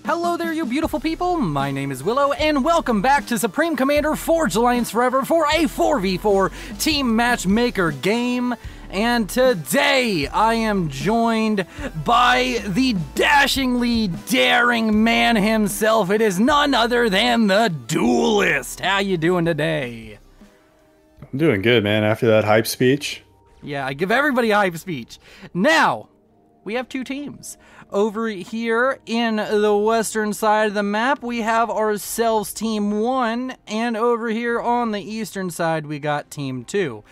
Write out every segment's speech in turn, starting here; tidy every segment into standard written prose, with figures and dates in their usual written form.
Hello there, you beautiful people. My name is Willow, and welcome back to Supreme Commander Forge Alliance Forever for a 4v4 Team Matchmaker game. And today, I am joined by the dashingly daring man himself. It is none other than the Duelist. How you doing today? I'm doing good, man, after that hype speech. Yeah, I give everybody a hype speech. Now, we have two teams. Over here in the western side of the map, we have ourselves Team 1, and over here on the eastern side, we got Team 2.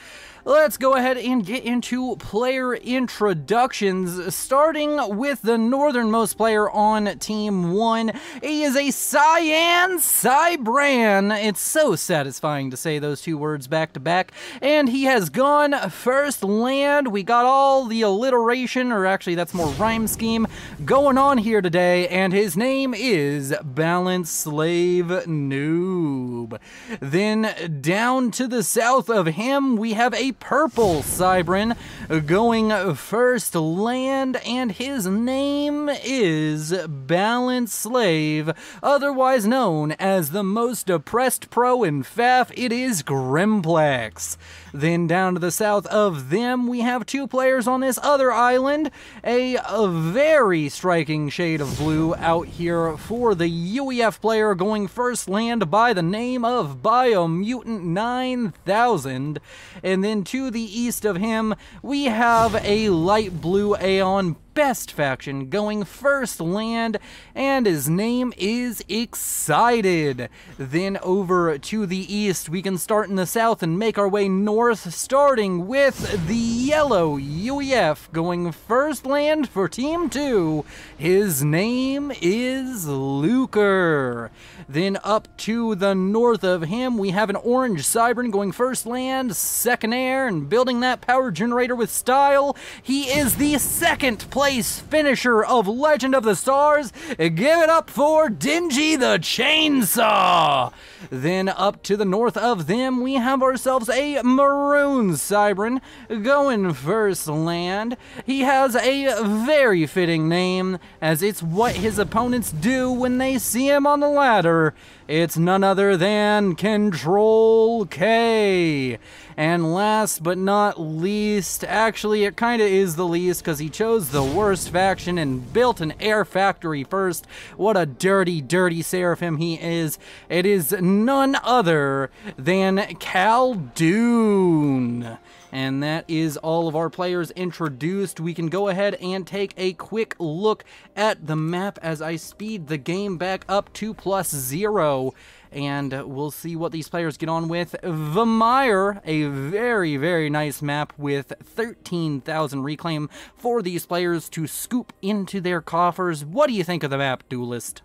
Let's go ahead and get into player introductions, starting with the northernmost player on Team 1. He is a Cyan Cybran. It's so satisfying to say those two words back to back. And he has gone first land. We got all the alliteration, or actually that's more rhyme scheme, going on here today. And his name is Balance Slave Noob. Then down to the south of him, we have a purple Cybran going first land, and his name is Balance Slave, otherwise known as the most oppressed pro in FAF. It is Grimplex. Then down to the south of them, we have two players on this other island, a very striking shade of blue out here for the UEF player going first land by the name of Biomutant 9000, and then to the east of him, we have a light blue Aeon Best faction going first land, and his name is Excited. Then over to the east, we can start in the south and make our way north, starting with the yellow UEF going first land for Team 2. His name is Luker. Then up to the north of him, we have an orange Cybran going first land, second air, and building that power generator with style. He is the second place finisher of Legend of the Stars. Give it up for Dingy the Chainsaw. Then up to the north of them, we have ourselves a maroon Cybran going first land. He has a very fitting name, as it's what his opponents do when they see him on the ladder. It's none other than Control K. And last but not least, actually it kinda is the least because he chose the worst faction and built an air factory first. What a dirty, dirty seraphim he is. It is none other than Khaldun. And that is all of our players introduced. We can go ahead and take a quick look at the map as I speed the game back up to +0. And we'll see what these players get on with. Vamire, a very, very nice map with 13,000 reclaim for these players to scoop into their coffers. What do you think of the map, Duelist?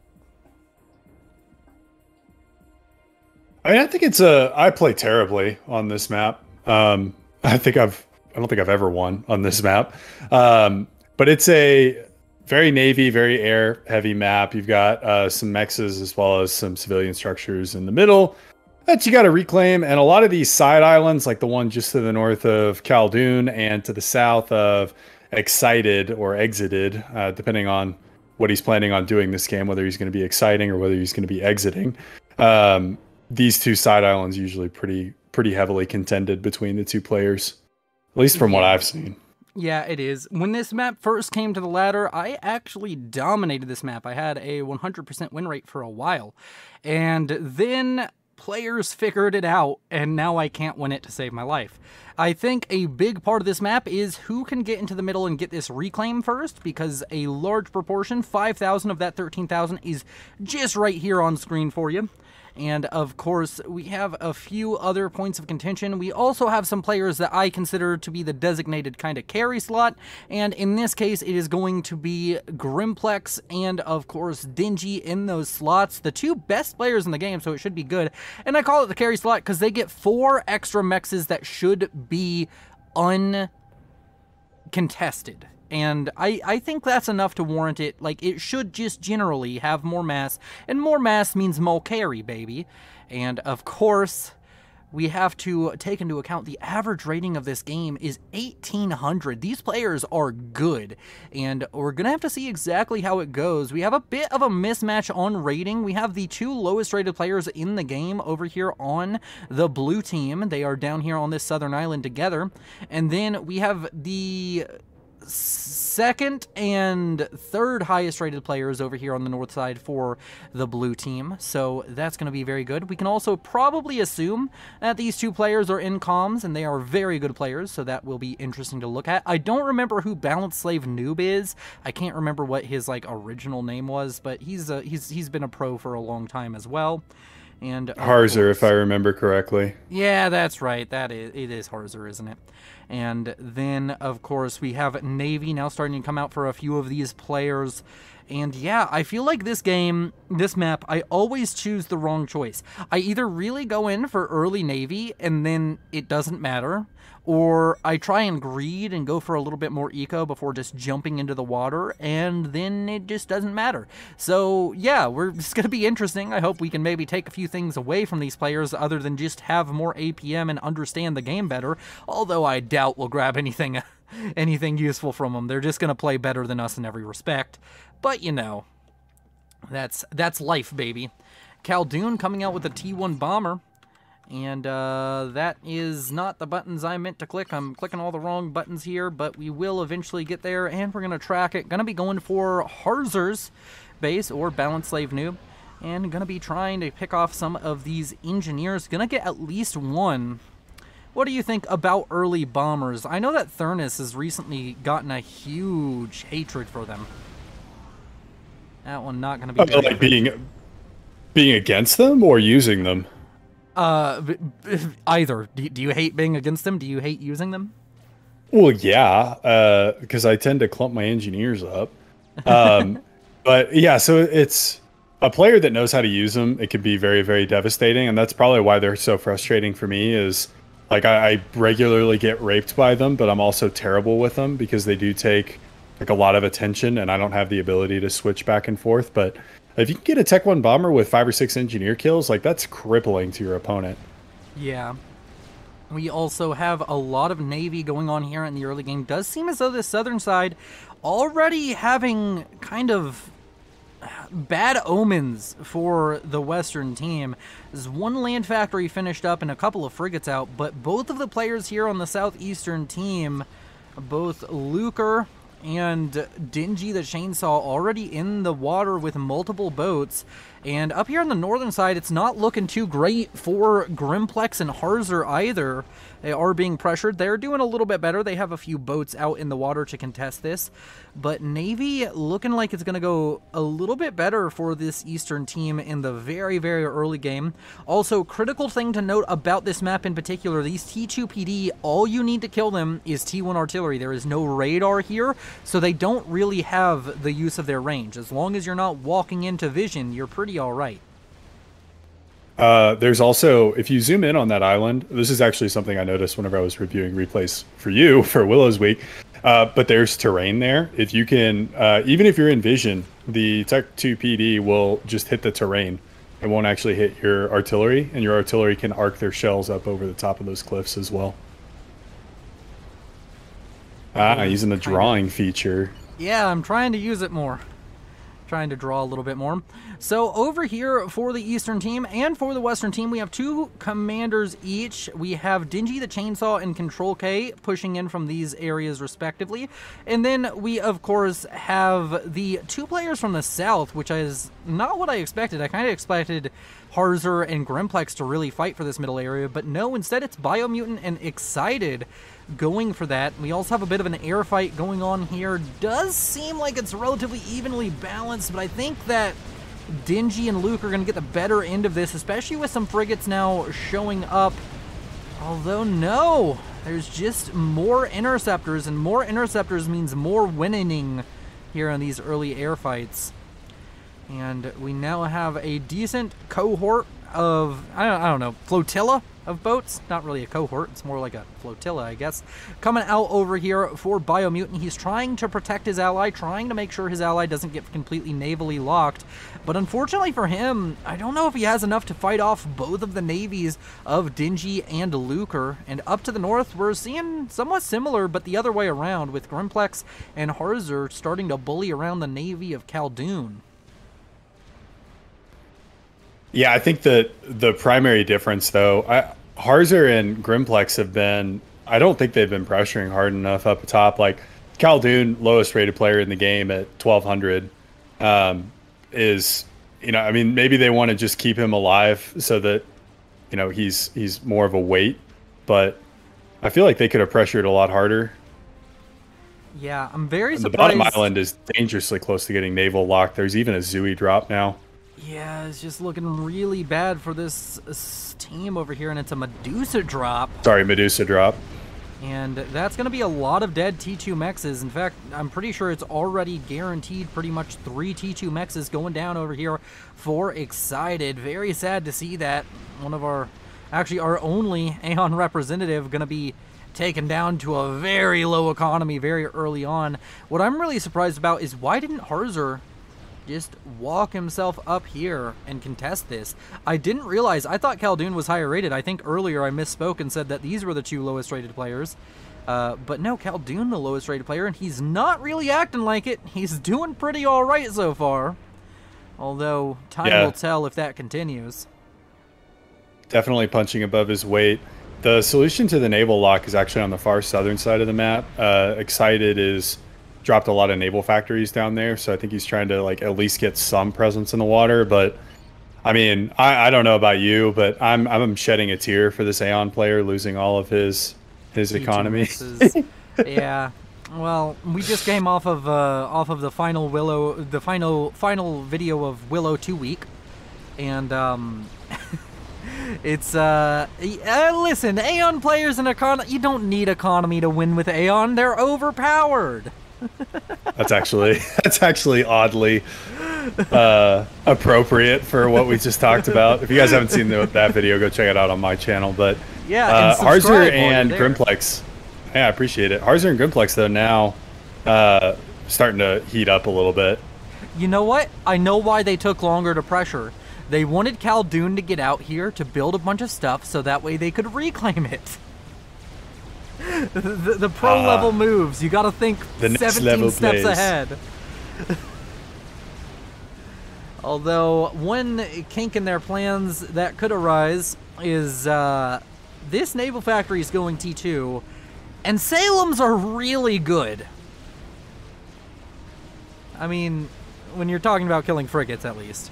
I think it's I play terribly on this map. I don't think I've ever won on this map. But it's a very navy, very air heavy map. You've got some mexes as well as some civilian structures in the middle that you got to reclaim. And a lot of these side islands, like the one just to the north of Khaldun and to the south of Excited or Exited, depending on what he's planning on doing this game, whether he's going to be exciting or whether he's going to be exiting. These two side islands usually pretty heavily contended between the two players, at least from what I've seen. Yeah, it is. When this map first came to the ladder, I actually dominated this map. I had a 100% win rate for a while. And then players figured it out, and now I can't win it to save my life. I think a big part of this map is who can get into the middle and get this reclaim first, because a large proportion, 5,000 of that 13,000, is just right here on screen for you. And of course, we have a few other points of contention. We also have some players that I consider to be the designated kind of carry slot. And in this case, it is going to be Grimplex and, of course, Dingy in those slots. The two best players in the game, so it should be good. And I call it the carry slot because they get 4 extra mexes that should be uncontested. And I think that's enough to warrant it. Like, it should just generally have more mass, and more mass means more carry, baby. And, of course, we have to take into account the average rating of this game is 1800. These players are good, and we're going to have to see exactly how it goes. We have a bit of a mismatch on rating. We have the 2 lowest rated players in the game over here on the blue team. They are down here on this southern island together. And then we have the second and third highest rated players over here on the north side for the blue team, so that's going to be very good. We can also probably assume that these 2 players are in comms, and they are very good players, so that will be interesting to look at. I don't remember who Balance Slave Noob is. I can't remember what his original name was, but he's been a pro for a long time as well. And Harzer, if I remember correctly. Yeah, that's right. It is Harzer, isn't it? And then, of course, we have Navy now starting to come out for a few of these players. And yeah, I feel like this map, I always choose the wrong choice. I either really go in for early Navy and then it doesn't matter, or I try and greed and go for a little bit more eco before just jumping into the water, and then it just doesn't matter. So yeah, it's going to be interesting. I hope we can maybe take a few things away from these players other than just have more APM and understand the game better, although I doubt we'll grab anything useful from them. They're just going to play better than us in every respect. But, you know, that's life, baby. Khaldun coming out with a T1 bomber. And that is not the buttons I meant to click. I'm clicking all the wrong buttons here, but we will eventually get there, and we're going to track it. Going to be going for Harzer's base, or Balance Slave Noob, and going to be trying to pick off some of these engineers. Going to get at least one. What do you think about early bombers? I know that Thurnis has recently gotten a huge hatred for them. That one not going to be... like being against them or using them? Either. Do you hate being against them? Do you hate using them? Well, yeah, because I tend to clump my engineers up. But yeah, so it's a player that knows how to use them. It can be very, very devastating, and that's probably why they're so frustrating for me. Is like I regularly get raped by them, but I'm also terrible with them because they do take like a lot of attention, and I don't have the ability to switch back and forth. But if you can get a Tech 1 bomber with 5 or 6 engineer kills, like that's crippling to your opponent. Yeah. We also have a lot of Navy going on here in the early game. Does seem as though this southern side already having kind of bad omens for the western team. There's 1 land factory finished up and a couple of frigates out, but both of the players here on the southeastern team, both Luker and Dingy the Chainsaw, already in the water with multiple boats. And up here on the northern side, it's not looking too great for Grimplex and Harzer either. They are being pressured. They're doing a little bit better. They have a few boats out in the water to contest this. But Navy looking like it's going to go a little bit better for this eastern team in the very, very early game. Also, critical thing to note about this map in particular, these T2 PD, all you need to kill them is T1 artillery. There is no radar here, so they don't really have the use of their range. As long as you're not walking into vision, you're pretty all right. There's also, if you zoom in on that island, this is actually something I noticed whenever I was reviewing replays for you for Willow's week, but there's terrain there. If you can, even if you're in vision, the Tech 2 PD will just hit the terrain. It won't actually hit your artillery, and your artillery can arc their shells up over the top of those cliffs as well. Using the drawing feature. Yeah, I'm trying to use it more. Trying to draw a little bit more. So over here for the eastern team and for the western team, we have 2 commanders each. We have Dingy the Chainsaw and Control K pushing in from these areas respectively. And then we, of course, have the 2 players from the south, which is not what I expected. I kind of expected Harzer and Grimplex to really fight for this middle area, but no, instead it's Biomutant and Excited going for that. We also have a bit of an air fight going on here. Does seem like it's relatively evenly balanced, but I think that Dingy and Luke are going to get the better end of this, especially with some frigates now showing up. Although, no, there's just more interceptors, and more interceptors means more winning here in these early air fights. And we now have a decent cohort of, I don't know, flotilla of boats. Not really a cohort, it's more like a flotilla, I guess. Coming out over here for Biomutant. He's trying to protect his ally, trying to make sure his ally doesn't get completely navally locked. But unfortunately for him, I don't know if he has enough to fight off both of the navies of Dingy and Lucre. And up to the north, we're seeing somewhat similar, but the other way around, with Grimplex and Harzer starting to bully around the navy of Khaldun. Yeah, I think that the primary difference, though, Harzer and Grimplex have been, I don't think they've been pressuring hard enough up top. Like, Khaldun, lowest rated player in the game at 1,200, is, you know, I mean, maybe they want to just keep him alive so that, you know, he's more of a weight, but I feel like they could have pressured a lot harder. Yeah, I'm very surprised. The bottom island is dangerously close to getting naval locked. There's even a Zooey drop now. Yeah, it's just looking really bad for this team over here, and it's a Medusa drop. Sorry, Medusa drop. And that's going to be a lot of dead T2 mexes. In fact, I'm pretty sure it's already guaranteed pretty much 3 T2 mexes going down over here for Excited. Very sad to see that. One of our, actually our only Aeon representative going to be taken down to a very low economy very early on. What I'm really surprised about is why didn't Harzer just walk himself up here and contest this? I didn't realize, I thought Khaldun was higher rated. I think earlier I misspoke and said that these were the 2 lowest rated players. But no, Khaldun the lowest rated player, and he's not really acting like it. He's doing pretty alright so far. Although, time will tell if that continues. Definitely punching above his weight. The solution to the naval lock is actually on the far southern side of the map. Excited is dropped a lot of naval factories down there, so I think he's trying to like at least get some presence in the water. But I mean, I don't know about you, but I'm shedding a tear for this Aeon player losing all of his economy. Yeah, well, we just came off of the final Willow, the final video of Willow 2 week, and it's listen, Aeon players and you don't need economy to win with Aeon. They're overpowered. That's actually oddly appropriate for what we just talked about. If you guys haven't seen that video, go check it out on my channel. But yeah, Harzer and Grimplex, yeah, I appreciate it. Harzer and Grimplex though now starting to heat up a little bit. You know what? I know why they took longer to pressure. They wanted Khaldun to get out here to build a bunch of stuff so that way they could reclaim it. The pro level moves. You got to think 17 steps ahead. Although one kink in their plans that could arise is this naval factory is going T2, and Salem's are really good. I mean, when you're talking about killing frigates, at least.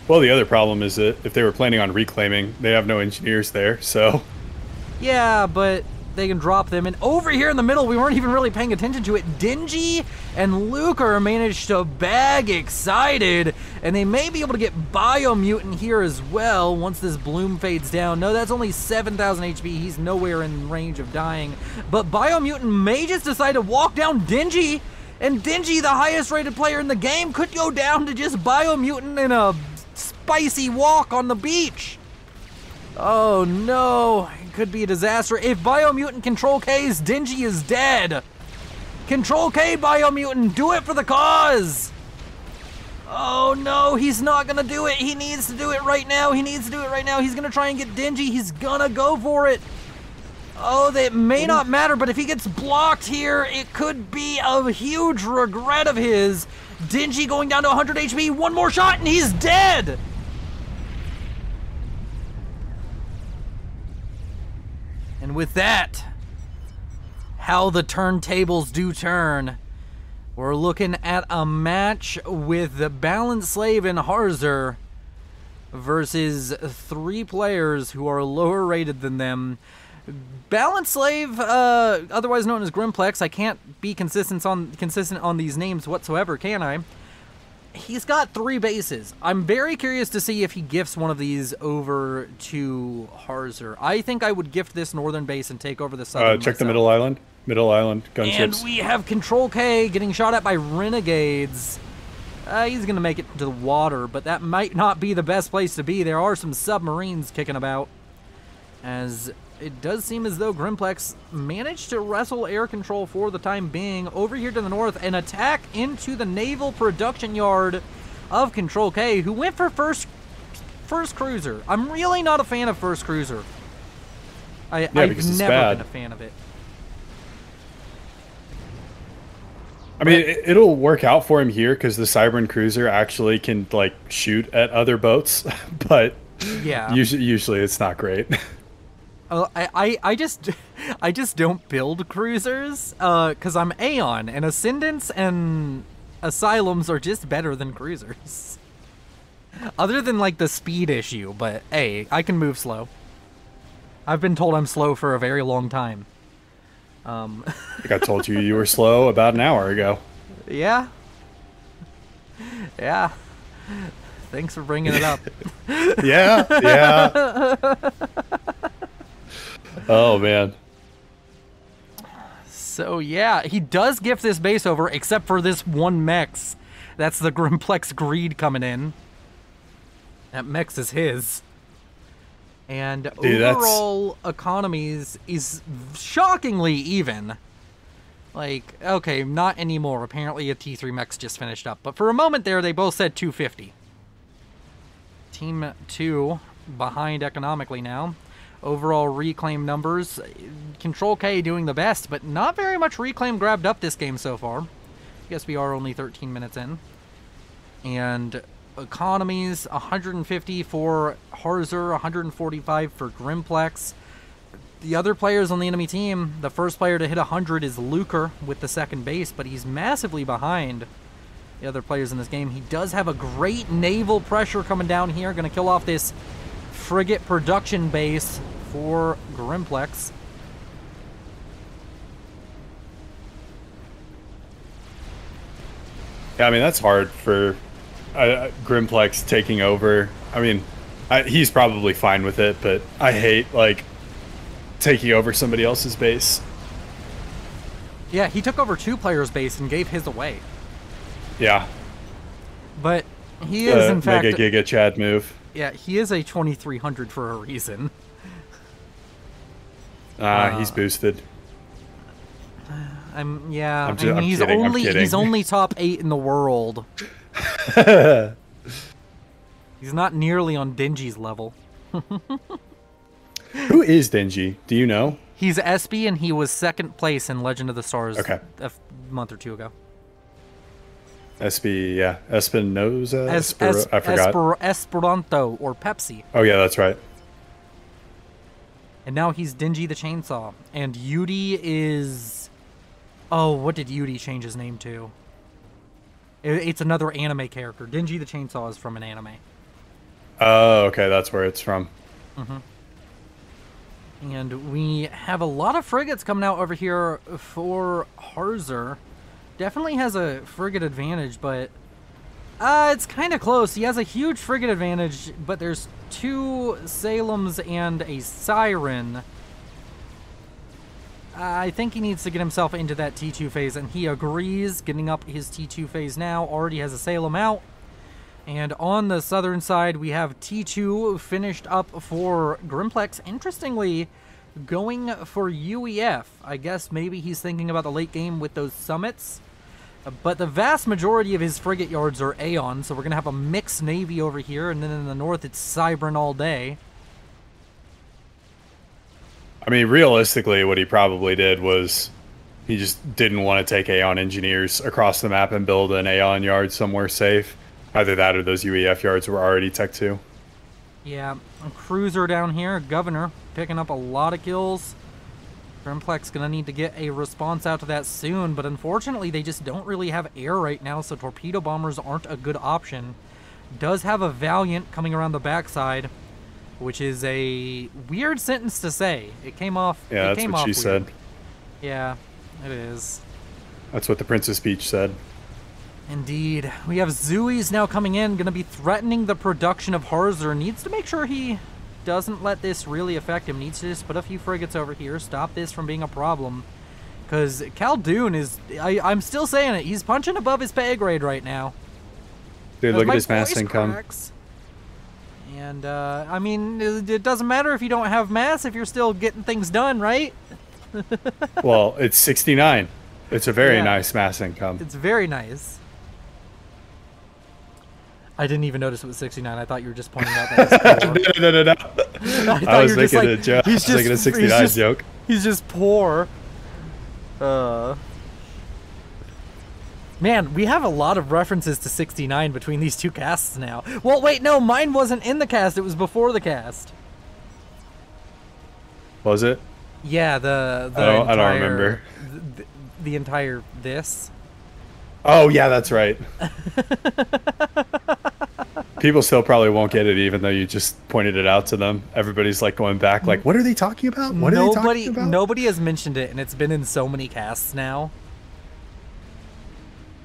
Well, the other problem is that if they were planning on reclaiming, they have no engineers there, so... Yeah, but they can drop them. And over here in the middle, we weren't even really paying attention to it. Dingy and Lucre managed to bag Excited, and they may be able to get Biomutant here as well once this bloom fades down. No, that's only 7,000 HP. He's nowhere in range of dying. But Biomutant may just decide to walk down Dingy, and Dingy, the highest rated player in the game, could go down to just Biomutant in a spicy walk on the beach. Oh no, it could be a disaster. If Biomutant Control K's, Dingy is dead. Control K, Biomutant, do it for the cause. Oh no, he's not gonna do it. He needs to do it right now. He's gonna try and get Dingy. He's gonna go for it. Oh, that may not matter, but if he gets blocked here, it could be a huge regret of his. Dingy going down to 100 HP, one more shot and he's dead. And with that, how the turntables do turn. We're looking at a match with the Balance Slave and Harzer versus 3 players who are lower rated than them. Balance Slave, otherwise known as Grimplex, I can't be consistent on these names whatsoever, can I? He's got 3 bases. I'm very curious to see if he gifts one of these over to Harzer. I think I would gift this northern base and take over the southern. Check the middle island. Middle island gunships. And we have Control K getting shot at by renegades. He's going to make it to the water, but that might not be the best place to be. There are some submarines kicking about, as it does seem as though Grimplex managed to wrestle air control for the time being. Over here to the north, an attack into the naval production yard of Control K, who went for first cruiser. I'm really not a fan of first cruiser. I've never been a fan of it. I mean, it'll work out for him here because the Cybern cruiser actually can like shoot at other boats, but yeah, usually it's not great. I just don't build cruisers because I'm Aeon, and Ascendants and Asylums are just better than cruisers. Other than like the speed issue, but hey, I can move slow. I've been told I'm slow for a very long time. I think I told you were slow about an hour ago. Yeah. Yeah. Thanks for bringing it up. Yeah. Oh, man. So, yeah, he does gift this base over, except for this one Mex. That's the Grimplex Greed coming in. That Mex is his. And dude, overall economies is shockingly even. Like, okay, not anymore. Apparently a T3 Mex just finished up. But for a moment there, they both said 250. Team 2 behind economically now. Overall reclaim numbers, Control K doing the best, but not very much reclaim grabbed up this game so far. I guess we are only 13 minutes in. And economies, 150 for Harzer, 145 for Grimplex. The other players on the enemy team, the first player to hit 100 is Luker with the second base, but he's massively behind the other players in this game. He does have a great naval pressure coming down here, going to kill off this frigate production base for Grimplex. Yeah, I mean, that's hard for Grimplex taking over. I mean, he's probably fine with it, but I hate, like, taking over somebody else's base. Yeah, he took over two players' base and gave his away. Yeah. But he is, in fact... Mega Giga Chad move. Yeah, he is a 2300 for a reason. He's boosted. He's only top 8 in the world. He's not nearly on Dingy's level. Who is Dingy? Do you know? He's SB, and he was second place in Legend of the Stars a month or two ago. SB, yeah. Espinoza? I forgot. Esperanto or Pepsi. Oh, yeah, that's right. And now he's Dingy the Chainsaw. And Yudi is... Oh, what did Yudi change his name to? It's another anime character. Dingy the Chainsaw is from an anime. Oh, okay, that's where it's from. Mm-hmm. And we have a lot of frigates coming out over here for Harzer. Definitely has a frigate advantage, but it's kind of close. He has a huge frigate advantage, but there's 2 Salems and a Siren. I think he needs to get himself into that T2 phase, and he agrees, getting up his T2 phase now. Already has a Salem out. And on the southern side, we have T2 finished up for Grimplex. Interestingly, going for UEF. I guess maybe he's thinking about the late game with those summits. But the vast majority of his frigate yards are Aeon, so we're going to have a mixed navy over here. And then in the north, it's Cybern all day. I mean, realistically, what he probably did was he just didn't want to take Aeon engineers across the map and build an Aeon yard somewhere safe. Either that or those UEF yards were already Tech 2. Yeah, a cruiser down here, Governor, picking up a lot of kills. Grimplex gonna need to get a response out to that soon, but unfortunately they just don't really have air right now, so torpedo bombers aren't a good option. Does have a Valiant coming around the backside, which is a weird sentence to say. It came off. Yeah, that's what she said. Yeah, it is. That's what the Princess Peach said. Indeed. We have Zooey's now coming in, going to be threatening the production of Harzer. Needs to make sure he doesn't let this really affect him. Needs to just put a few frigates over here, stop this from being a problem. Because Khaldun is, I'm still saying it, he's punching above his pay grade right now. Dude, look at his mass voice income. cracks. And, I mean, it doesn't matter if you don't have mass if you're still getting things done, right? Well, it's 69. It's a very nice mass income. It's very nice. I didn't even notice it was 69. I thought you were just pointing out that. No. I was making a joke. I was making a 69 joke. He's just poor. Man, we have a lot of references to 69 between these two casts now. Well, wait, no, mine wasn't in the cast. It was before the cast. Was it? Yeah, I don't remember. The entire this. Oh, yeah, that's right. People still probably won't get it, even though you just pointed it out to them. Everybody's like going back, like, what are they talking about? What are they talking about? Nobody has mentioned it, and it's been in so many casts now.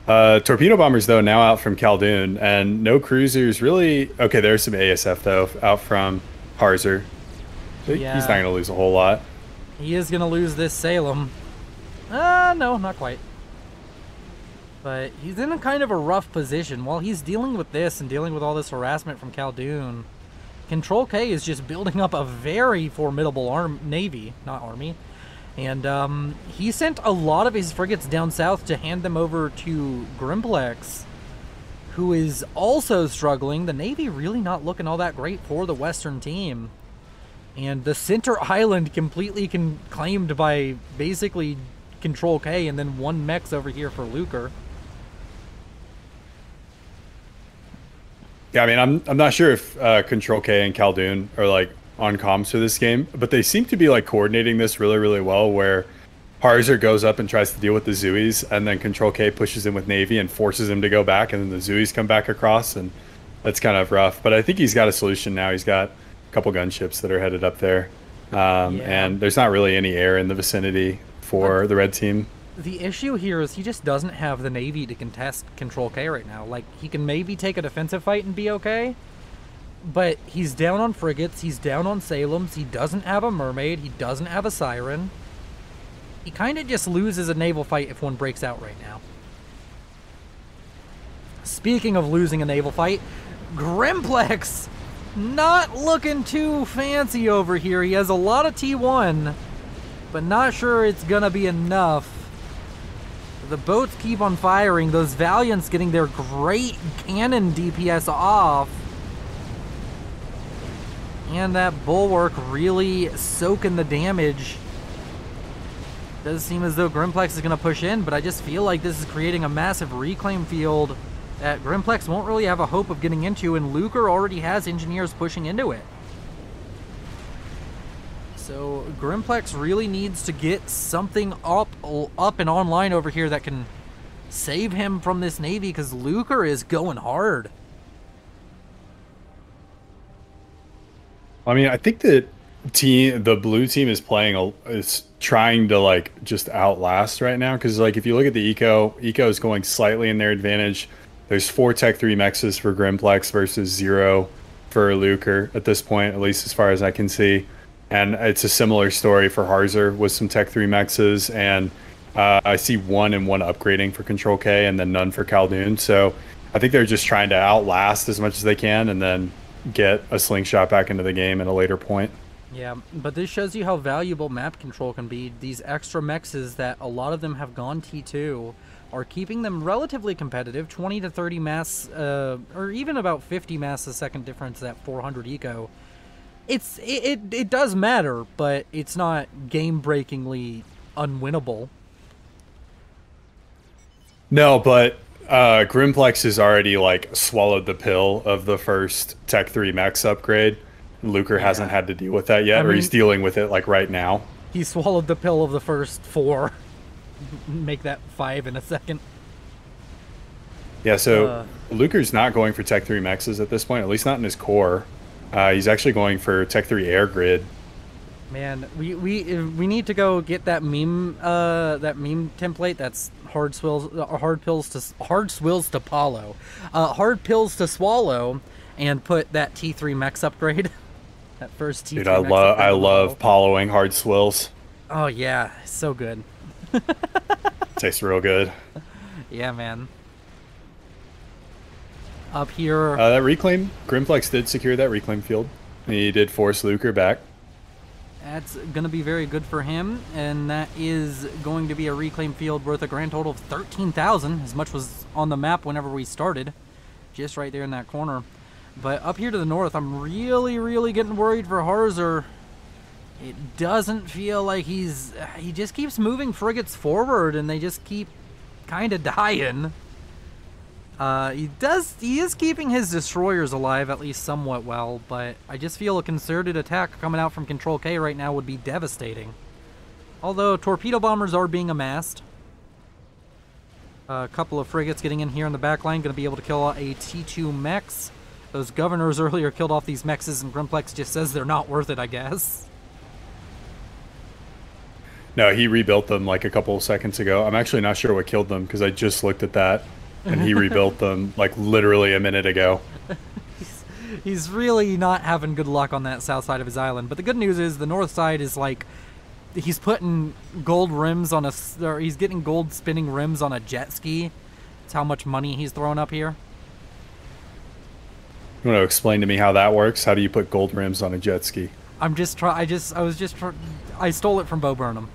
Torpedo bombers, though, now out from Khaldun, and no cruisers really. Okay, there's some ASF, though, out from Harzer. Yeah. He's not going to lose a whole lot. He is going to lose this Salem. No, not quite. But he's in a kind of a rough position. While he's dealing with this and dealing with all this harassment from Khaldun, Control K is just building up a very formidable navy, not army. And he sent a lot of his frigates down south to hand them over to Grimplex, who is also struggling. The navy really not looking all that great for the Western team. And the center island completely claimed by basically Control K, and then one mechs over here for Lucre. Yeah, I mean, I'm not sure if Control K and Khaldun are like on comms for this game, but they seem to be like coordinating this really, really well, where Harzer goes up and tries to deal with the Zuis, and then Control K pushes him with Navy and forces him to go back, and then the Zuis come back across, and that's kind of rough. But I think he's got a solution now. He's got a couple gunships that are headed up there, and there's not really any air in the vicinity for the red team. The issue here is he just doesn't have the Navy to contest Control K right now. Like, he can maybe take a defensive fight and be okay, but he's down on frigates, he's down on Salems, he doesn't have a mermaid, he doesn't have a siren. He kind of just loses a naval fight if one breaks out right now. Speaking of losing a naval fight, Grimplex not looking too fancy over here. He has a lot of T1, but not sure it's gonna be enough. The boats keep on firing, those Valiants getting their great cannon DPS off. And that Bulwark really soaking the damage. Does seem as though Grimplex is going to push in, but I just feel like this is creating a massive reclaim field that Grimplex won't really have a hope of getting into, and Lucre already has engineers pushing into it. So Grimplex really needs to get something up and online over here that can save him from this navy, because Lucre is going hard. I mean, I think that the blue team is is trying to like just outlast right now, because like if you look at the eco is going slightly in their advantage. There's 4 Tech 3 mexes for Grimplex versus 0 for Lucre at this point, at least as far as I can see. And it's a similar story for Harzer with some Tech 3 mexes, and I see 1 and 1 upgrading for Control K and then none for Khaldun. So I think they're just trying to outlast as much as they can and then get a slingshot back into the game at a later point. Yeah, but this shows you how valuable map control can be. These extra mexes that a lot of them have gone T2 are keeping them relatively competitive. 20 to 30 mass, or even about 50 mass a second difference at 400 eco. It does matter, but it's not game-breakingly unwinnable. No, but Grimplex has already like swallowed the pill of the first Tech 3 Max upgrade. Lucre hasn't had to deal with that yet, or he's dealing with it like right now. He swallowed the pill of the first 4. Make that 5 in a second. Yeah, so Lucre's not going for Tech 3 Mexes at this point, at least not in his core. He's actually going for Tech 3 Air Grid. Man, we need to go get that meme template. That's hard pills to swallow, and put that T3 Mex upgrade. That first T3 Dude, I love poloing hard swills. Oh yeah, so good. Tastes real good. Yeah, man. Up here. That reclaim, Grimplex did secure that reclaim field. He did force Lucre back. That's going to be very good for him, and that is going to be a reclaim field worth a grand total of 13,000, as much was on the map whenever we started, just right there in that corner. But up here to the north, I'm really getting worried for Harzer. It doesn't feel like he just keeps moving frigates forward, and they just keep kind of dying. He is keeping his destroyers alive at least somewhat well, but I just feel a concerted attack coming out from Control K right now would be devastating. Although torpedo bombers are being amassed. A couple of frigates getting in here in the back line, going to be able to kill a T2 mechs. Those governors earlier killed off these mexes, and Grimplex just says they're not worth it, I guess. No, he rebuilt them like a couple of seconds ago. I'm actually not sure what killed them because I just looked at that. And he rebuilt them like literally a minute ago. He's really not having good luck on that south side of his island. But the good news is the north side is like, he's putting gold rims on or he's getting gold spinning rims on a jet ski. That's how much money he's throwing up here. You want to explain to me how that works? How do you put gold rims on a jet ski? I stole it from Bo Burnham.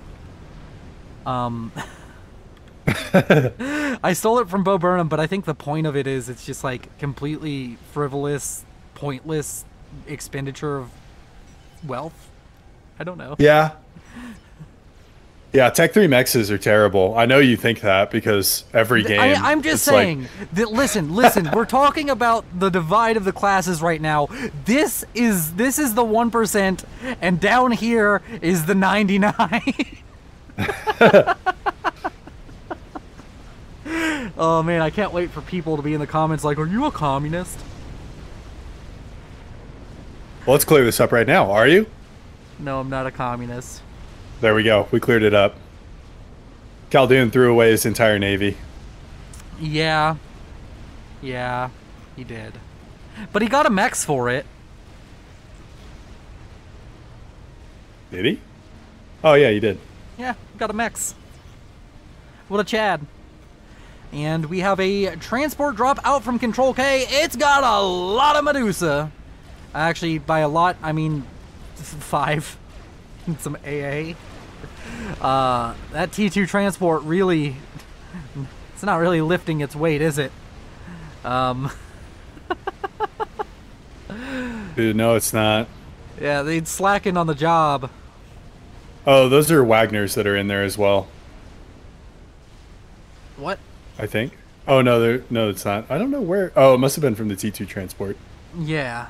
I stole it from Bo Burnham, but I think the point of it is it's just like completely frivolous, pointless expenditure of wealth. I don't know. Yeah. Yeah, Tech 3 mexes are terrible. I know you think that because every game... I'm just saying, that, listen, we're talking about the divide of the classes right now. This is the 1%, and down here is the 99. Oh man, I can't wait for people to be in the comments like, are you a communist? Well, let's clear this up right now. Are you? No, I'm not a communist. There we go. We cleared it up. Khaldun threw away his entire navy. Yeah. Yeah, he did. But he got a mex for it. Did he? Oh yeah, he did. Yeah, got a mex. What a Chad. And we have a transport drop out from Control K. It's got a lot of Medusa. Actually, by a lot, I mean 5. Some AA. That T2 transport really... It's not really lifting its weight, is it? Dude, no, it's not. Yeah, they'd slacken on the job. Oh, those are Wagners that are in there as well. What? I think. Oh no, no, it's not. I don't know where. Oh, it must have been from the T2 transport. Yeah.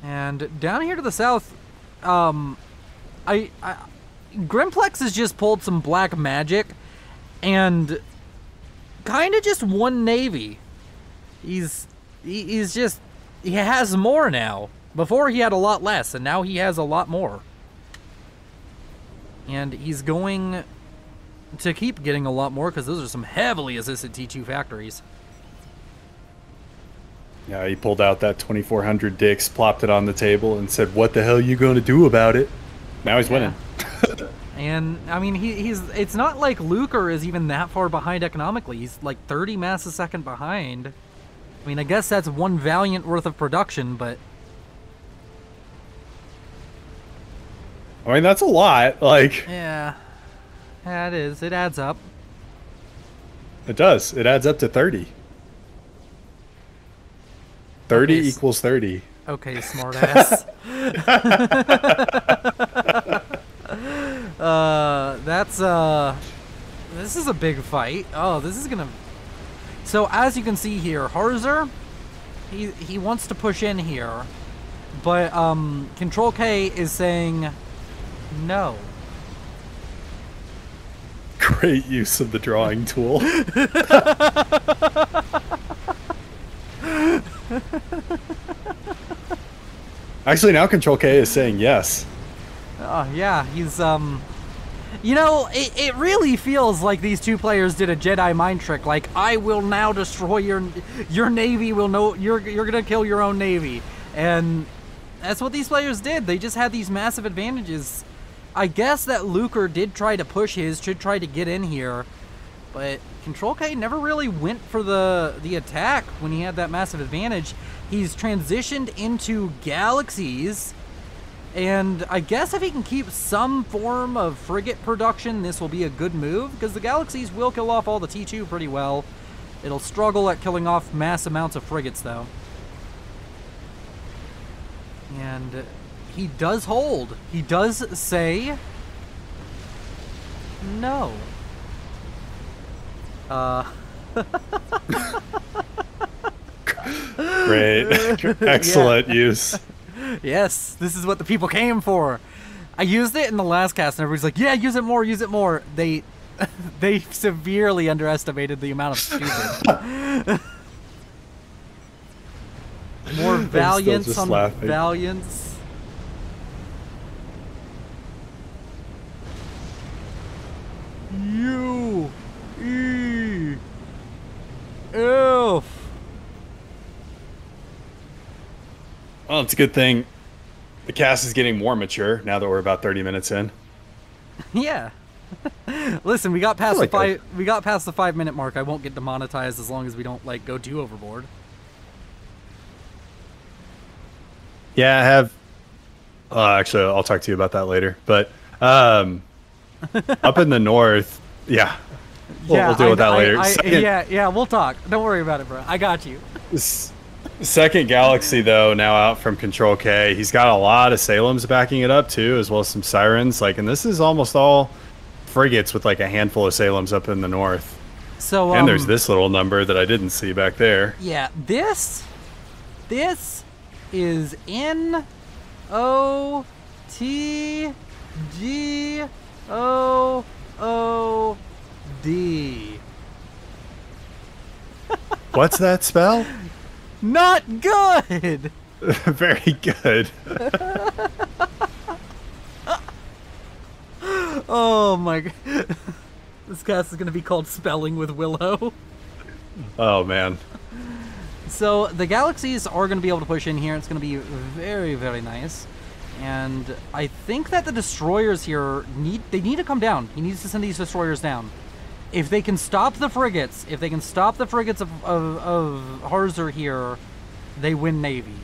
And down here to the south, Grimplex has just pulled some black magic, and kind of just one navy. He has more now. Before he had a lot less, and now he has a lot more. And he's going to keep getting a lot more because those are some heavily assisted T2 factories. Yeah, he pulled out that 2400 Dix, plopped it on the table, and said, "What the hell are you going to do about it?" Now he's winning. And I mean, it's not like Lucre is even that far behind economically. He's like 30 mass a second behind. I mean, I guess that's one Valiant worth of production, but I mean, that's a lot. Like, yeah, it is. It adds up. It does. It adds up to 30. 30 Okay, equals 30. Okay, smartass. This is a big fight. Oh, this is gonna... So, as you can see here, Harzer, he wants to push in here, but, Control K is saying no. Great use of the drawing tool. Actually, now Control K is saying yes. Oh, yeah, he's, you know, it really feels like these two players did a Jedi mind trick. Like, I will now destroy your navy. Will know you're gonna kill your own navy, and that's what these players did. They just had these massive advantages. I guess that Lucre did try to push his, should try to get in here, But Control K never really went for the attack when he had that massive advantage. He's transitioned into Galaxies, and I guess if he can keep some form of frigate production, this will be a good move, because the Galaxies will kill off all the T2 pretty well. It'll struggle at killing off mass amounts of frigates, though. And he does hold. He does say no. Great. Excellent use. Yes, this is what the people came for. I used it in the last cast, and everybody's like, yeah, use it more, use it more. They severely underestimated the amount of stupid. More valiance on laughing. valiance. U E F. Well, it's a good thing the cast is getting more mature now that we're about 30 minutes in. Yeah. Listen, we got past like we got past the 5-minute mark. I won't get demonetized as long as we don't like go too overboard. Yeah, I have. Actually, I'll talk to you about that later. But up in the north, yeah, we'll deal with that later. Yeah, we'll talk. Don't worry about it, bro. I got you. Second Galaxy, though, now out from Control K. He's got a lot of Salems backing it up, too, as well as some Sirens. Like, and this is almost all frigates with, like, a handful of Salems up in the north. So, and there's this little number that I didn't see back there. Yeah, this is NOTGOOD. What's that spell? Not good. Very good. Oh my god. This cast is going to be called Spelling with Willow. Oh man. So the Galaxies are going to be able to push in here. It's going to be very, very nice. And I think that the destroyers here need to come down. He needs to send these destroyers down. If they can stop the frigates, of Harzer here, they win Navy.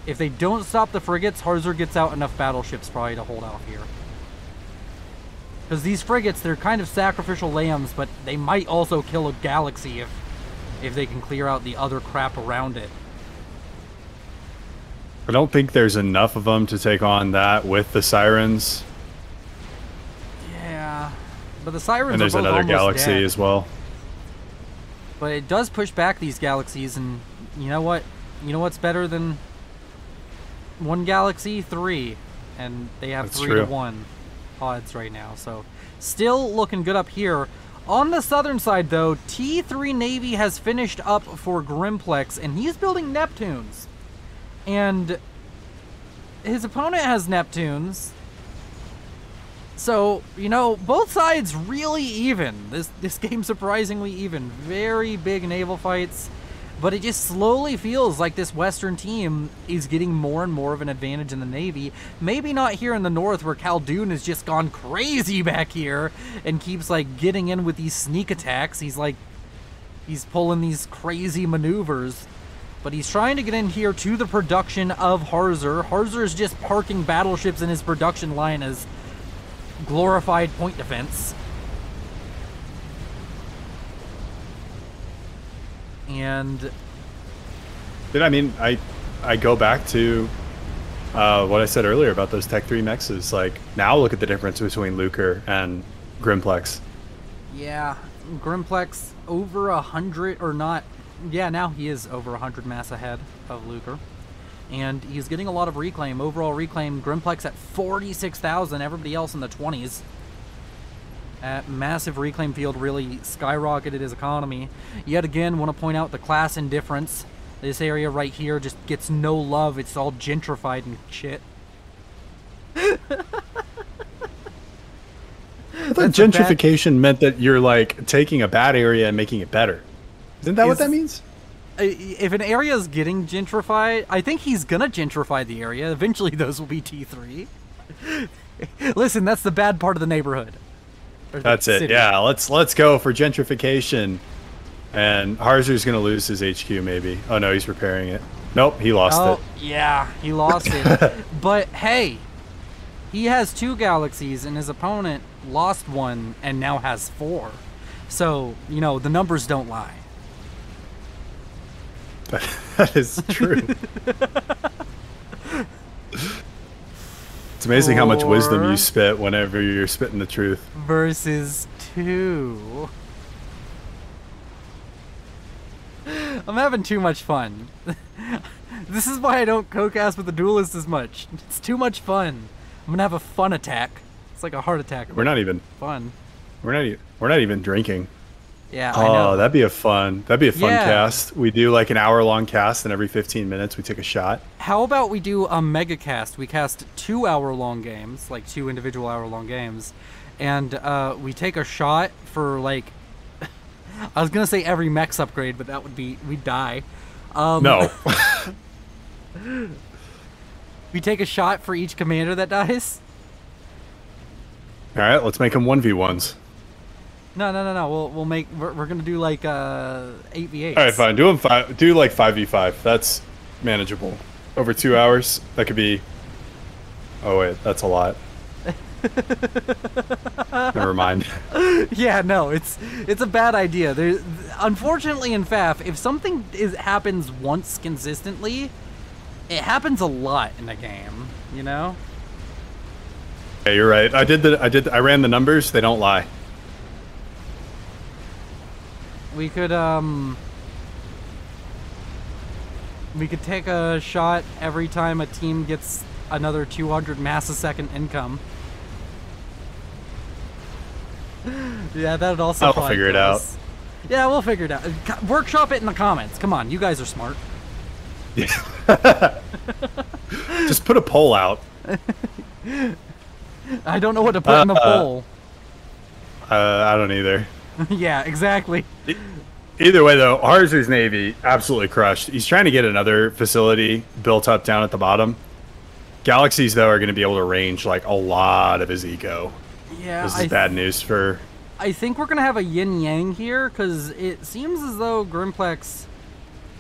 If they don't stop the frigates, Harzer gets out enough battleships probably to hold off here. Because these frigates, they're kind of sacrificial lambs, but they might also kill a Galaxy if they can clear out the other crap around it. I don't think there's enough of them to take on that with the Sirens. Yeah. But the Sirens and there's are both another almost Galaxy dead. as well. But it does push back these Galaxies, and you know what? You know what's better than one Galaxy? 3. And they have That's 3 true. to 1 odds right now. So still looking good up here. On the southern side, though, T3 Navy has finished up for Grimplex, and he's building Neptunes. And his opponent has Neptunes. So, you know, both sides really even. This game's surprisingly even. Very big naval fights. But it just slowly feels like this Western team is getting more and more of an advantage in the Navy. Maybe not here in the north where Khaldun has just gone crazy back here and keeps, like, getting in with these sneak attacks. He's pulling these crazy maneuvers. But he's trying to get in here to the production of Harzer. Harzer is just parking battleships in his production line as glorified point defense. And I mean, I go back to what I said earlier about those Tech 3 mexes. Like, now look at the difference between Lucre and Grimplex. yeah, Grimplex over 100 or not. Yeah, now he is over 100 mass ahead of Lucre. And he's getting a lot of reclaim. Overall reclaim, Grimplex at 46,000, everybody else in the 20s. That massive reclaim field really skyrocketed his economy. Yet again, want to point out the class indifference. This area right here just gets no love. It's all gentrified and shit. I thought gentrification meant that you're, like, taking a bad area and making it better. Isn't that what that means? If an area is getting gentrified, I think he's gonna gentrify the area. Eventually those will be T3. Listen, that's the bad part of the neighborhood. Or the That's it. city. Yeah, let's go for gentrification. And Harzer's gonna lose his HQ maybe. Oh no, he's repairing it. Nope, he lost it. Yeah, he lost it. But hey, he has 2 galaxies and his opponent lost 1 and now has 4. So, you know, the numbers don't lie. That is true. It's amazing how much wisdom you spit whenever you're spitting the truth. Versus 2. I'm having too much fun. This is why I don't co-cast with the duelist as much. It's too much fun. I'm gonna have a fun attack. It's like a heart attack. We're not even fun. We're not even drinking. Yeah, I know. Oh, that'd be a fun Yeah. cast. We do like an hour-long cast, and every 15 minutes we take a shot. How about we do a mega cast? We cast 2-hour-long games, like 2 individual hour-long games, and we take a shot for like. I was gonna say every mechs upgrade, but that would be we'd die. No. We take a shot for each commander that dies. All right, let's make them 1v1s. No. We'll make. We're gonna do like 8v8. All right, fine. Do like 5v5. That's manageable. Over 2 hours, that could be. Oh wait, that's a lot. Never mind. Yeah, no, it's a bad idea. Unfortunately, in FAF, if something happens once consistently, it happens a lot in a game. You know. Yeah, you're right. I ran the numbers. They don't lie. We could take a shot every time a team gets another 200 mass a second income. Yeah, that'd also. I'll figure it out. Yeah, we'll figure it out. Workshop it in the comments. Come on, you guys are smart. Yeah. Just put a poll out. I don't know what to put in the poll. I don't either. Yeah, exactly. Either way, though, Harzer's Navy absolutely crushed. He's trying to get another facility built up down at the bottom. Galaxies, though, are going to be able to range like a lot of his eco. Yeah, this is bad news for. I think we're gonna have a yin yang here because it seems as though Grimplex,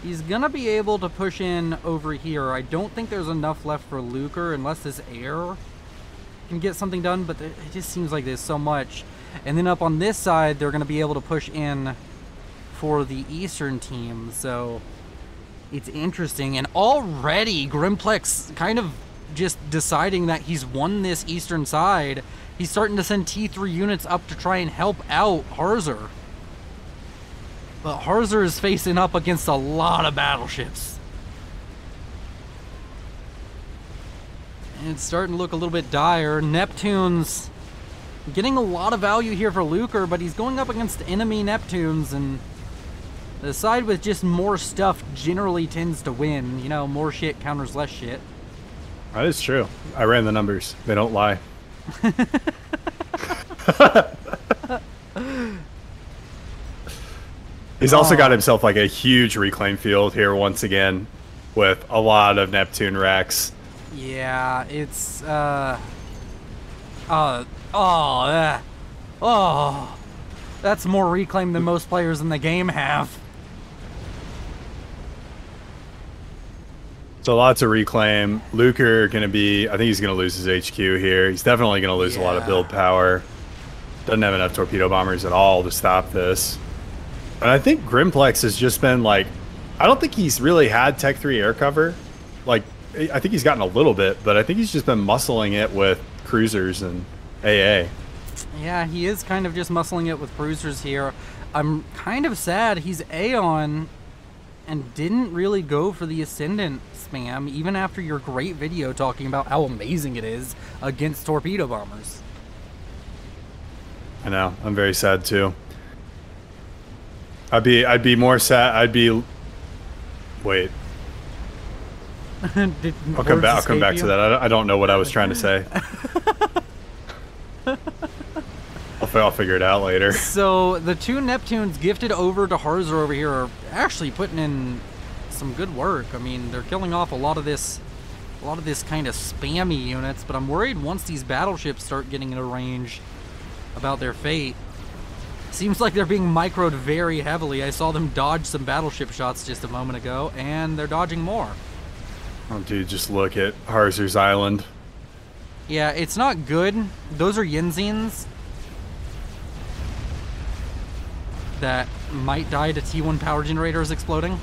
he's gonna be able to push in over here. I don't think there's enough left for Lucre unless this air can get something done, but it just seems like there's so much. And then up on this side, they're gonna be able to push in for the Eastern team, so it's interesting. And already Grimplex kind of just deciding that he's won this Eastern side. He's starting to send T3 units up to try and help out Harzer. But Harzer is facing up against a lot of battleships. And it's starting to look a little bit dire. Neptune's getting a lot of value here for Lucre, but he's going up against enemy Neptunes, and the side with just more stuff generally tends to win. You know, more shit counters less shit. That is true. I ran the numbers. They don't lie. He's also got himself like a huge reclaim field here once again with a lot of Neptune wrecks. Yeah, it's that's more reclaim than most players in the game have. So lots of reclaim. Lucre gonna be, I think he's gonna lose his HQ here. He's definitely gonna lose a lot of build power. Doesn't have enough torpedo bombers at all to stop this. And I think Grimplex has just been like, I don't think he's really had Tech 3 air cover. Like, I think he's gotten a little bit, but I think he's just been muscling it with cruisers and AA. Yeah, he is kind of just muscling it with cruisers here. I'm kind of sad he's Aeon and didn't really go for the Ascendant spam, even after your great video talking about how amazing it is against torpedo bombers. I know, I'm very sad too. I'd be more sad. Wait. I'll come back to that. I don't know what I was trying to say. I'll figure it out later. So the 2 Neptunes gifted over to Harzer over here are actually putting in some good work. I mean, they're killing off a lot of this kind of spammy units, but I'm worried once these battleships start getting into range, about their fate. Seems like they're being microed very heavily. I saw them dodge some battleship shots just a moment ago, and they're dodging more. Oh, dude, just look at Harzer's Island. Yeah, it's not good. Those are Yinzines that might die to T1 power generators exploding.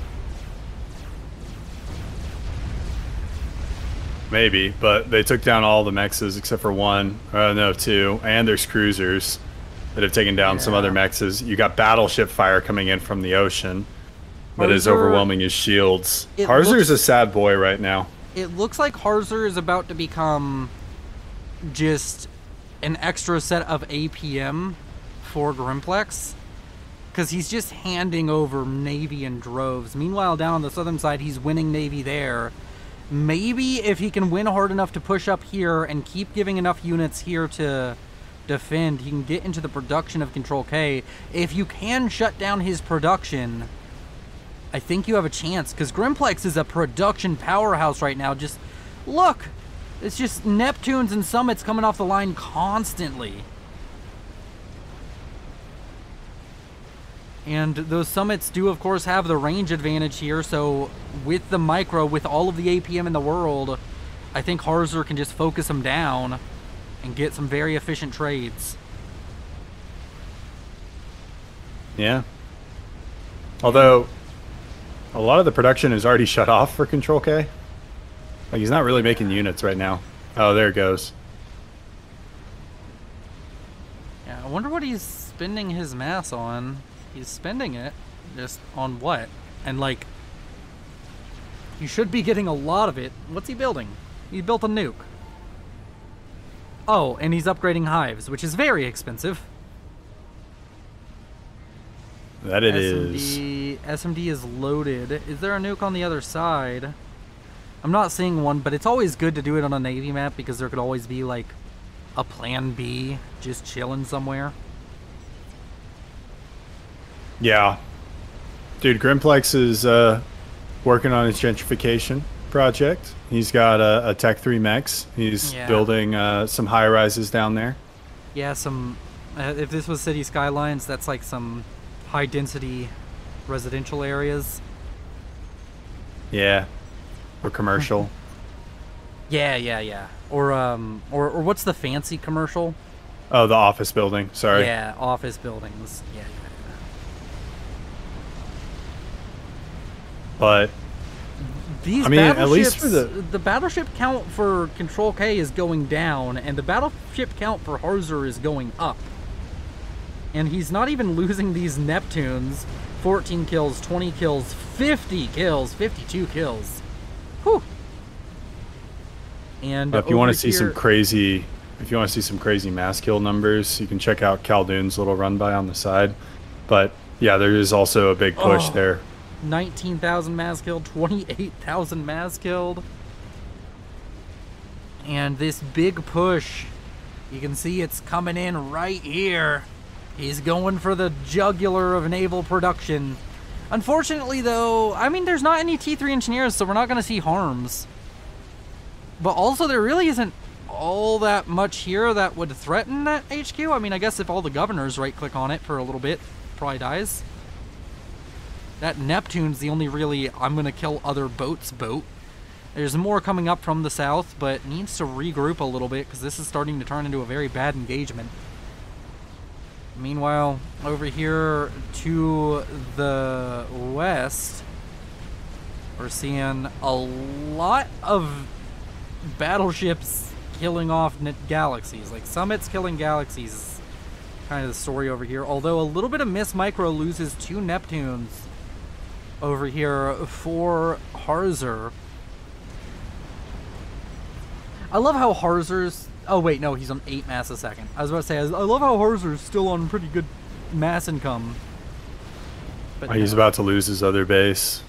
Maybe, but they took down all the mexes except for one. No, two. And there's cruisers that have taken down some other mexes. You got battleship fire coming in from the ocean that is overwhelming his shields. Harzer's a sad boy right now. It looks like Harzer is about to become just an extra set of APM for Grimplex, because he's just handing over Navy in droves. Meanwhile, down on the southern side, he's winning Navy there. Maybe if he can win hard enough to push up here and keep giving enough units here to defend, he can get into the production of Control K. If you can shut down his production, I think you have a chance, because Grimplex is a production powerhouse right now. Just look, it's just Neptunes and Summits coming off the line constantly. And those Summits do, of course, have the range advantage here, so with the micro, with all of the APM in the world, I think Harzer can just focus them down and get some very efficient trades. Yeah. Although, a lot of the production is already shut off for Control K. Like, he's not really making units right now. Oh, there it goes. Yeah, I wonder what he's spending his mass on. He's spending it just on what? And like, you should be getting a lot of it. What's he building? He built a nuke. Oh, and he's upgrading hives, which is very expensive. That it is. SMD is loaded. Is there a nuke on the other side? I'm not seeing one, but it's always good to do it on a Navy map because there could always be like a plan B just chilling somewhere. Yeah. Dude, Grimplex is working on his gentrification project. He's got a Tech 3 mechs. He's building some high-rises down there. Yeah, some... if this was City Skylines, that's like some high-density residential areas. Yeah. Or commercial. Yeah. Or what's the fancy commercial? Oh, the office building. Sorry. Yeah, office buildings. Yeah. But these at least for the battleship count for Control K is going down, and the battleship count for Harzer is going up. And he's not even losing these Neptunes. 14 kills, 20 kills, 50 kills, 52 kills. Whew. And if you want to see some crazy, mass kill numbers, you can check out Khaldoon's little run by on the side. But yeah, there is also a big push there. 19,000 mass killed, 28,000 mass killed. And this big push, you can see it's coming in right here. He's going for the jugular of naval production. Unfortunately, though, I mean, there's not any T3 engineers, so we're not going to see harms. But also, there really isn't all that much here that would threaten that HQ. I mean, I guess if all the governors right-click on it for a little bit, probably dies. That Neptune's the only really I'm going to kill other boats boat. There's more coming up from the south, but needs to regroup a little bit because this is starting to turn into a very bad engagement. Meanwhile, over here to the west, we're seeing a lot of battleships killing off galaxies. Like Summits killing galaxies is kind of the story over here. Although a little bit of Miss Micro loses 2 Neptunes over here for Harzer. I love how Harzer's... Oh, wait, no, he's on 8 mass a second. I was about to say, I love how Harzer's still on pretty good mass income. But no. He's about to lose his other base.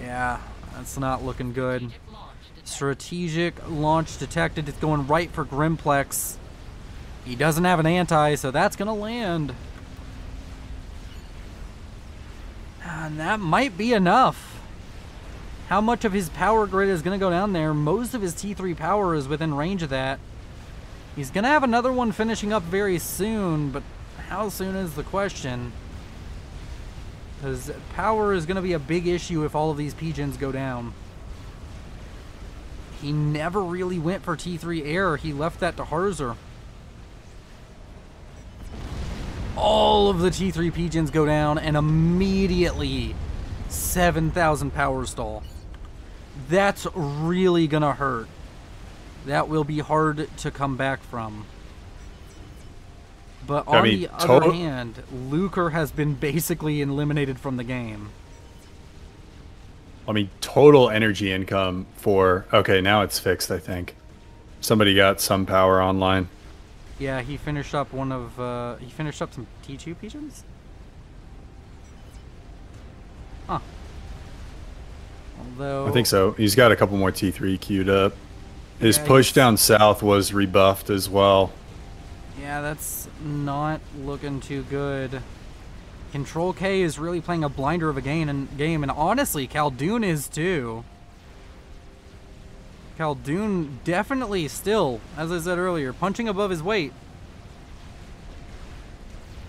Yeah, that's not looking good. Strategic launch detected. It's going right for Grimplex. He doesn't have an anti, so that's going to land. And that might be enough. How much of his power grid is going to go down there? Most of his T3 power is within range of that. He's going to have another one finishing up very soon, but how soon is the question? Because power is going to be a big issue if all of these P-Gens go down. He never really went for T3 air. He left that to Harzer. All of the T3 P-Gens go down, and immediately 7,000 power stall. That's really going to hurt. That will be hard to come back from. But on the other hand, Luker has been basically eliminated from the game. I mean, total energy income for... Okay, now it's fixed, I think. Somebody got some power online. Yeah, he finished up one of... he finished up some T2 Pigeons? Huh. Although... I think so. He's got a couple more T3 queued up. His push down south was rebuffed as well. Yeah, that's not looking too good. Control K is really playing a blinder of a game, and honestly, Khaldun is too. Khaldun definitely still, as I said earlier, punching above his weight.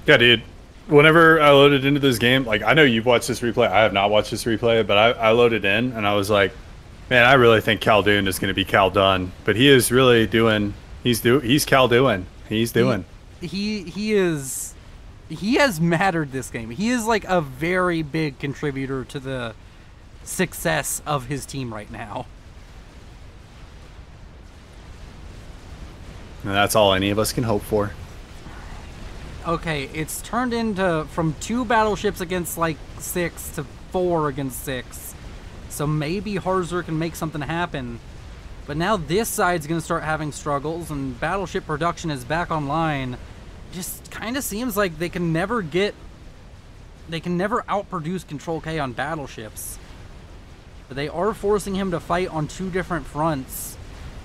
Yeah, dude. Whenever I loaded into this game, like, I know you've watched this replay. I have not watched this replay, but I loaded in, and I was like, man, I really think Khaldun is going to be Khaldun. But he is really doing... He's Khaldun. He's doing. He has mattered this game. He is like a very big contributor to the success of his team right now. And that's all any of us can hope for. Okay, it's turned into from 2 battleships against like 6 to 4 against 6. So maybe Harzer can make something happen. But now this side's going to start having struggles, and battleship production is back online. Just kind of seems like they can never outproduce Control K on battleships. But they are forcing him to fight on 2 different fronts.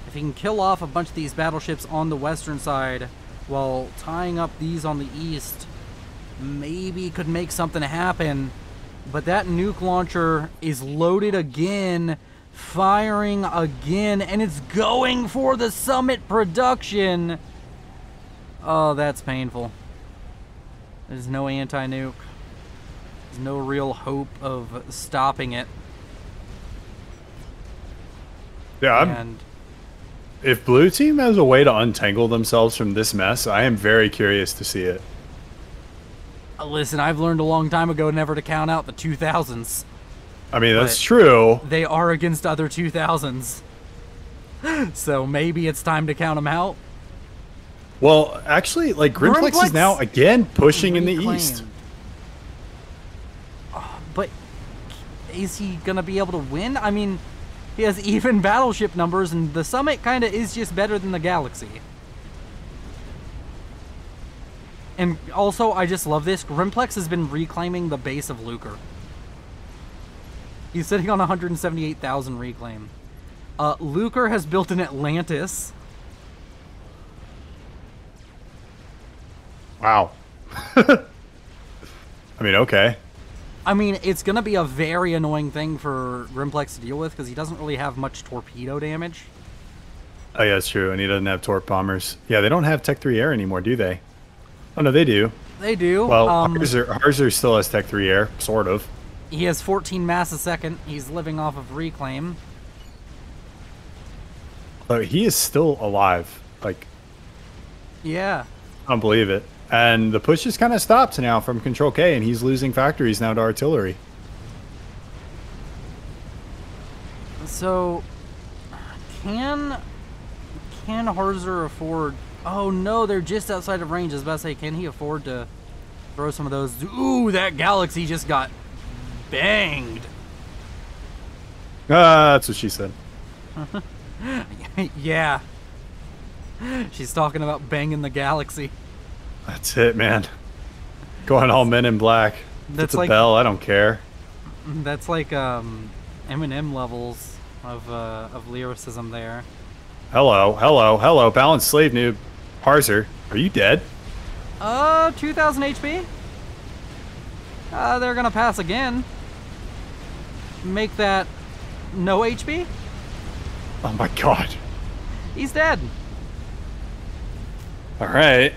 If he can kill off a bunch of these battleships on the western side while tying up these on the east, maybe could make something happen. But that nuke launcher is loaded again, firing again, and it's going for the summit production. Oh, that's painful. There's no anti-nuke. There's no real hope of stopping it. Yeah, if Blue Team has a way to untangle themselves from this mess, I am very curious to see it. Listen, I've learned a long time ago never to count out the 2000s. I mean, that's true. They are against other 2000s. So maybe it's time to count them out. Well, actually, like, Grimplex is now again pushing in the east. But is he going to be able to win? I mean, he has even battleship numbers, and the Summit kind of is just better than the Galaxy. And also, I just love this. Grimplex has been reclaiming the base of Luker. He's sitting on 178,000 reclaim. Luker has built an Atlantis. Wow. I mean, okay. I mean, it's going to be a very annoying thing for Grimplex to deal with because he doesn't really have much torpedo damage. Oh, yeah, that's true. And he doesn't have torp bombers. Yeah, they don't have Tech 3 Air anymore, do they? Oh, no, they do. They do. Well, Harzer still has Tech 3 Air, sort of. He has 14 mass a second. He's living off of reclaim. But he is still alive. Like, yeah. I don't believe it. And the push is kind of stopped now from Control K, and he's losing factories now to artillery. So, can Harzer afford... Oh no, they're just outside of range. I was about to say, can he afford to throw some of those? Ooh, that Galaxy just got banged. That's what she said. Yeah. She's talking about banging the Galaxy. That's it, man. Going all Men in Black. That's like a bell. I don't care. That's like Eminem levels of lyricism there. Hello, hello, hello. Balanced slave noob. Harzer, are you dead? 2,000 HP. They're gonna pass again. Make that no HP. Oh my god. He's dead. All right.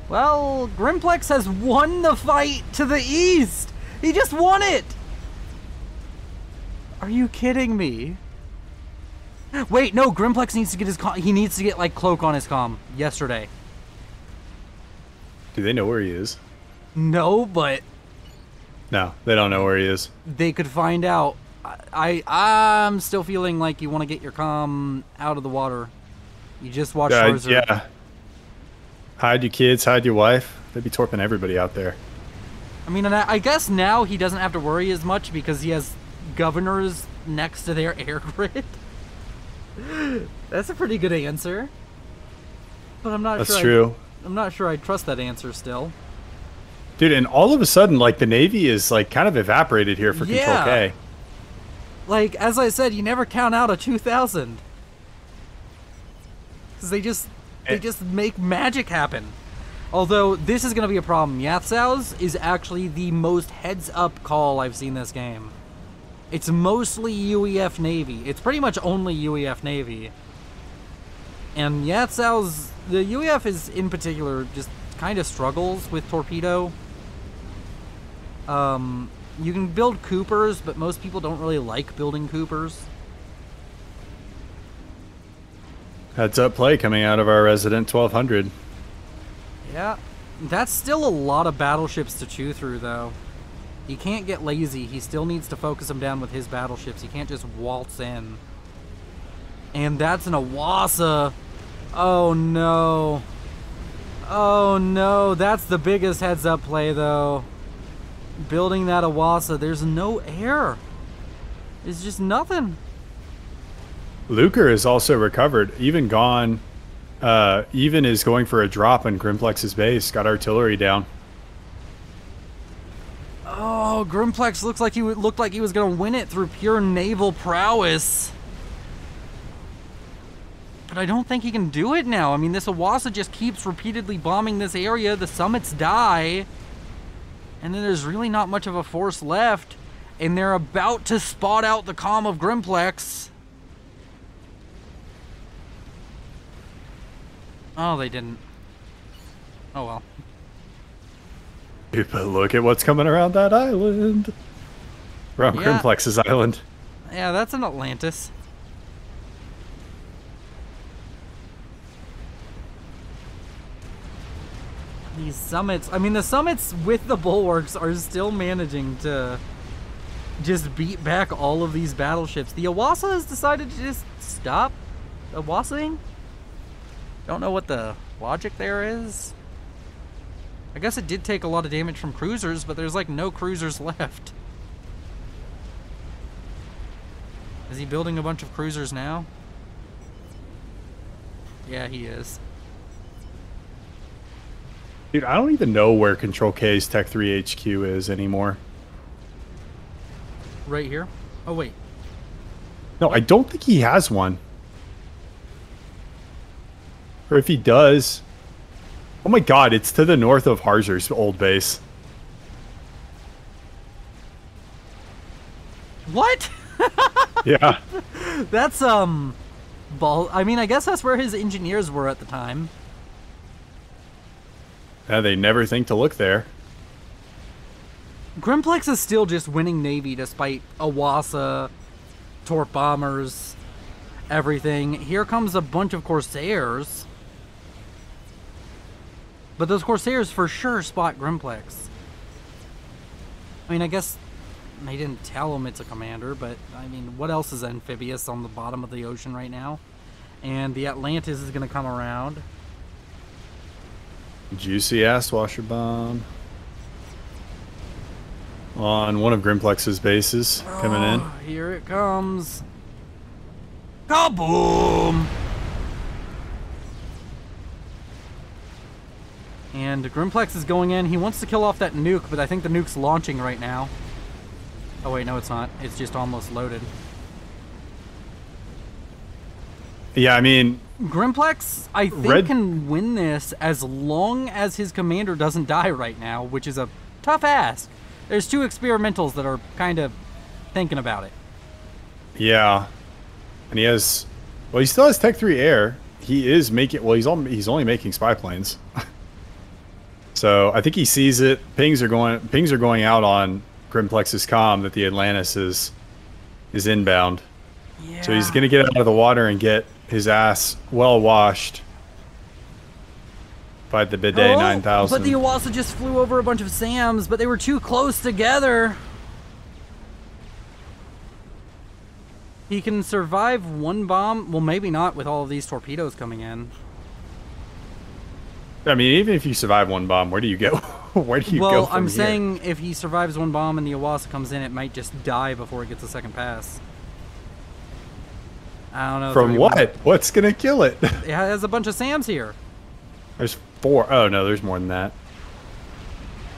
Well, Grimplex has won the fight to the east. He just won it. Are you kidding me? Wait, no, Grimplex needs to get his he needs to get like Cloak on his comm yesterday. Do they know where he is? No, but No, they don't know where he is. they could find out. I'm still feeling like you want to get your comm out of the water. You just watched Charizard. Yeah. Hide your kids, hide your wife. They'd be torping everybody out there. I mean, and I guess now he doesn't have to worry as much because he has governors next to their air grid. That's a pretty good answer. But I'm not sure. That's true. I'm not sure I trust that answer still. Dude, and all of a sudden, like, the Navy is, like, kind of evaporated here for Control K. Like, as I said, you never count out a 2,000. Because they just make magic happen. Although, this is going to be a problem. Yathzao's is actually the most heads-up call I've seen this game. It's mostly UEF Navy. It's pretty much only UEF Navy. And Yathzao's... The UEF is, in particular, just kind of struggles with Torpedo. You can build Coopers, but most people don't really like building Coopers. Heads up play coming out of our Resident 1200. Yeah, that's still a lot of battleships to chew through, though. He can't get lazy. He still needs to focus them down with his battleships. He can't just waltz in. And that's an Awasa. Oh, no. Oh, no. That's the biggest heads-up play, though. Building that Awasa. There's no air. There's just nothing. Luker is also recovered. Even gone. Even is going for a drop on Grimplex's base. Got artillery down. Oh, Grimplex looked like he was going to win it through pure naval prowess. But I don't think he can do it now. I mean, this Awasa just keeps repeatedly bombing this area. The summits die. And then there's really not much of a force left. And they're about to spot out the comm of Grimplex. Oh, they didn't. Oh, well. But look at what's coming around that island. Around Grimplex's island. Yeah, that's an Atlantis. These summits, I mean, the summits with the bulwarks are still managing to just beat back all of these battleships. The Awasa has decided to just stop Awasaing. Don't know what the logic there is. I guess it did take a lot of damage from cruisers, but there's like no cruisers left. Is he building a bunch of cruisers now? Yeah, he is. Dude, I don't even know where Control K's Tech 3 HQ is anymore. Right here? Oh, wait. No, I don't think he has one. Or if he does... Oh my god, it's to the north of Harzer's old base. What? Yeah. That's, ball. I mean, I guess that's where his engineers were at the time. Yeah, they never think to look there. Grimplex is still just winning Navy despite Awasa, Torp Bombers, everything. Here comes a bunch of Corsairs. But those Corsairs for sure spot Grimplex. I mean, I guess they didn't tell him it's a commander, but I mean, what else is amphibious on the bottom of the ocean right now? And the Atlantis is going to come around. Juicy ass washer bomb. On one of Grimplex's bases coming in. Here it comes. Kaboom! And Grimplex is going in. He wants to kill off that nuke, but I think the nuke's launching right now. Oh wait, no it's not. It's just almost loaded. Yeah, I mean... Grimplex, I think, can win this as long as his commander doesn't die right now, which is a tough ask. There's two experimentals that are kind of thinking about it. Yeah. And he has... Well, he still has Tech 3 Air. he is making. Well, he's only making spy planes. So I think he sees it. Pings are going out on Grimplex's comm that the Atlantis is inbound. Yeah. So he's gonna get out of the water and get his ass well washed by the Bidet 9000. But the Iwasa just flew over a bunch of SAMs, but they were too close together. He can survive one bomb. Well, maybe not with all of these torpedoes coming in. I mean, even if you survive one bomb, where do you go? Where do you go from Well, I'm here? saying if he survives one bomb and the Iwasa comes in, it might just die before it gets a second pass. I don't know. From what? What's gonna kill it? It has a bunch of SAMs here. There's 4. Oh no, there's more than that.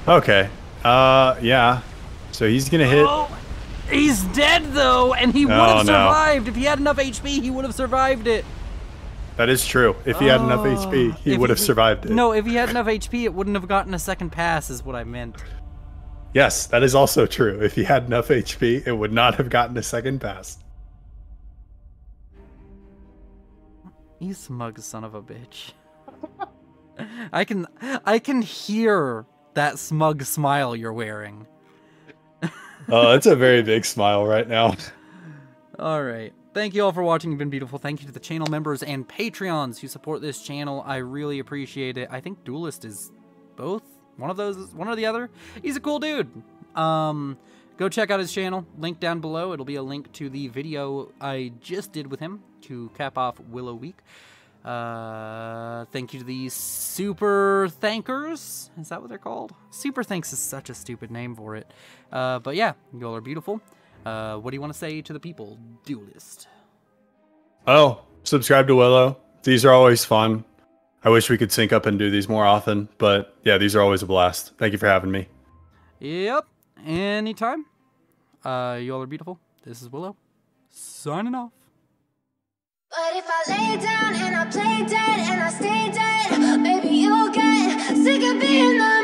Okay. Yeah. So he's gonna hit. Oh, he's dead though, and he would have survived. If he had enough HP, he would have survived it. That is true. If he had enough HP, he would have survived it. No, if he had enough HP, it wouldn't have gotten a second pass, is what I meant. Yes, that is also true. If he had enough HP, it would not have gotten a second pass. You smug son of a bitch. I can hear that smug smile you're wearing. Oh, it's a very big smile right now. All right. Thank you all for watching. You've been beautiful. Thank you to the channel members and Patreons who support this channel. I really appreciate it. I think Duelist is both. One of those, one or the other. He's a cool dude. Go check out his channel. Link down below. It'll be a link to the video I just did with him to cap off Willow Week. Thank you to the Super Thankers. Is that what they're called? Super Thanks is such a stupid name for it. But yeah, you all are beautiful. What do you want to say to the people, Duelist? Oh, subscribe to Willow. These are always fun. I wish we could sync up and do these more often, but yeah, these are always a blast. Thank you for having me. Yep, anytime. You all are beautiful. This is Willow, signing off. But if I lay down and I play dead and I stay dead, maybe you'll get sick of being the